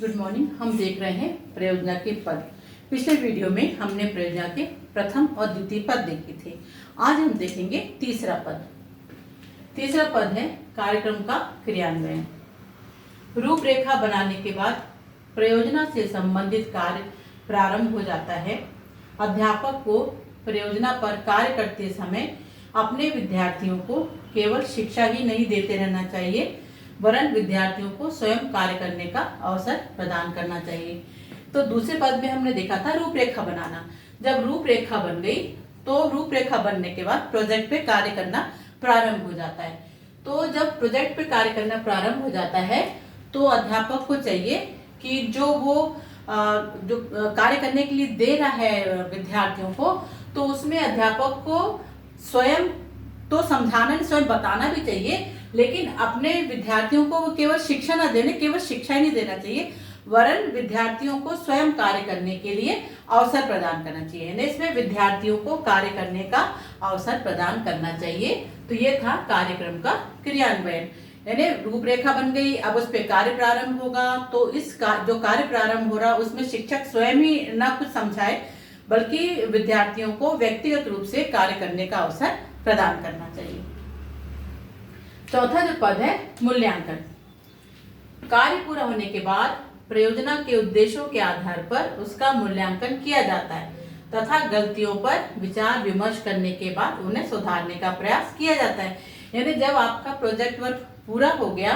Good morning. हम देख रहे हैं प्रयोजना के पद। पिछले वीडियो में हमने प्रयोजना के प्रथम और द्वितीय पद देखे थे। आज हम देखेंगे तीसरा पद। तीसरा पद है कार्यक्रम का क्रियान्वयन। रूपरेखा बनाने के बाद प्रयोजना से संबंधित कार्य प्रारंभ हो जाता है। अध्यापक को प्रयोजना पर कार्य करते समय अपने विद्यार्थियों को केवल शिक्षा ही नहीं देते रहना चाहिए, वरन विद्यार्थियों को स्वयं कार्य करने का अवसर प्रदान करना चाहिए। तो दूसरे पद में हमने देखा था रूपरेखा बनाना। जब रूपरेखा बन गई तो रूपरेखा बनने के बाद प्रोजेक्ट पे कार्य करना प्रारंभ हो जाता है। तो जब प्रोजेक्ट पे कार्य करना प्रारंभ हो जाता है तो अध्यापक को चाहिए कि जो वो कार्य करने के लिए दे रहा है विद्यार्थियों को, तो उसमें अध्यापक को स्वयं तो समझाना, स्वयं बताना भी चाहिए, लेकिन अपने विद्यार्थियों को वो केवल शिक्षा न देने, केवल शिक्षा ही नहीं देना चाहिए, वरन विद्यार्थियों को स्वयं कार्य करने के लिए अवसर प्रदान करना चाहिए। यानी इसमें विद्यार्थियों को कार्य करने का अवसर प्रदान करना चाहिए। तो ये था कार्यक्रम का क्रियान्वयन। यानी रूपरेखा बन गई, अब उस पर कार्य प्रारंभ होगा। तो जो कार्य प्रारंभ हो रहा उसमें शिक्षक स्वयं ही ना कुछ समझाए, बल्कि विद्यार्थियों को व्यक्तिगत रूप से कार्य करने का अवसर प्रदान करना चाहिए। चौथा जो पद है मूल्यांकन। कार्य पूरा होने के बाद प्रयोजना के उद्देश्यों के आधार पर उसका मूल्यांकन किया जाता है तथा गलतियों पर विचार विमर्श करने के बाद उन्हें सुधारने का प्रयास किया जाता है। यानी जब आपका प्रोजेक्ट वर्क पूरा हो गया,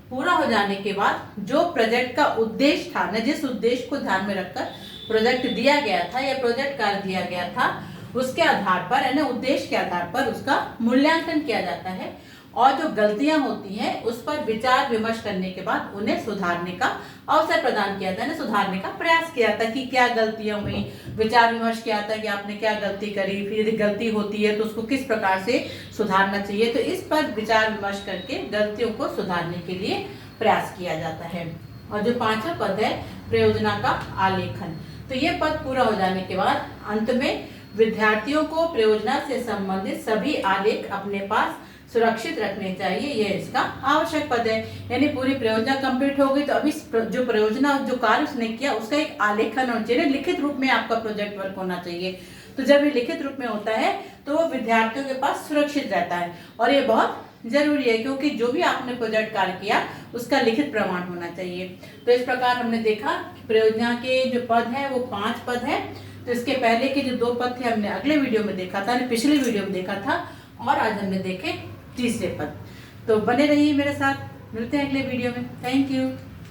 पूरा हो जाने के बाद जो प्रोजेक्ट का उद्देश्य था न, जिस उद्देश्य को ध्यान में रखकर प्रोजेक्ट दिया गया था या प्रोजेक्ट कार्य दिया गया था, उसके आधार पर यानी उद्देश्य के आधार पर उसका मूल्यांकन किया जाता है और जो गलतियां होती हैं उस पर विचार विमर्श करने के बाद उन्हें सुधारने का अवसर प्रदान किया जाता है, सुधारने का प्रयास किया जाता है कि क्या गलतियां हुई, विचार विमर्श किया जाता है कि आपने क्या गलती करी, फिर यदि गलती होती है तो उसको किस प्रकार से सुधारना चाहिए। तो इस पर विचार विमर्श करके गलतियों को सुधारने के लिए प्रयास किया जाता है। और जो पांचवा पद है प्रयोजना का आलेखन। तो ये पद पूरा हो जाने के बाद अंत में विद्यार्थियों को प्रयोजना से संबंधित सभी आलेख अपने पास सुरक्षित रखने चाहिए, यह इसका आवश्यक पद है। यानी पूरी प्रयोजना कंप्लीट हो गई तो अभी जो प्रयोजना जो कार्य उसने किया उसका एक आलेखन होना चाहिए, लिखित रूप में आपका प्रोजेक्ट वर्क होना चाहिए। तो जब ये लिखित रूप में होता है तो वो विद्यार्थियों के पास सुरक्षित रहता है और ये बहुत जरूरी है, क्योंकि जो भी आपने प्रोजेक्ट कार्य किया उसका लिखित प्रमाण होना चाहिए। तो इस प्रकार हमने देखा प्रयोजना के जो पद है वो 5 पद है। तो इसके पहले के जो 2 पद थे हमने अगले वीडियो में देखा था, पिछले वीडियो में देखा था, और आज हमने देखे तीसरे पद। तो बने रहिए मेरे साथ, मिलते हैं अगले वीडियो में। Thank you.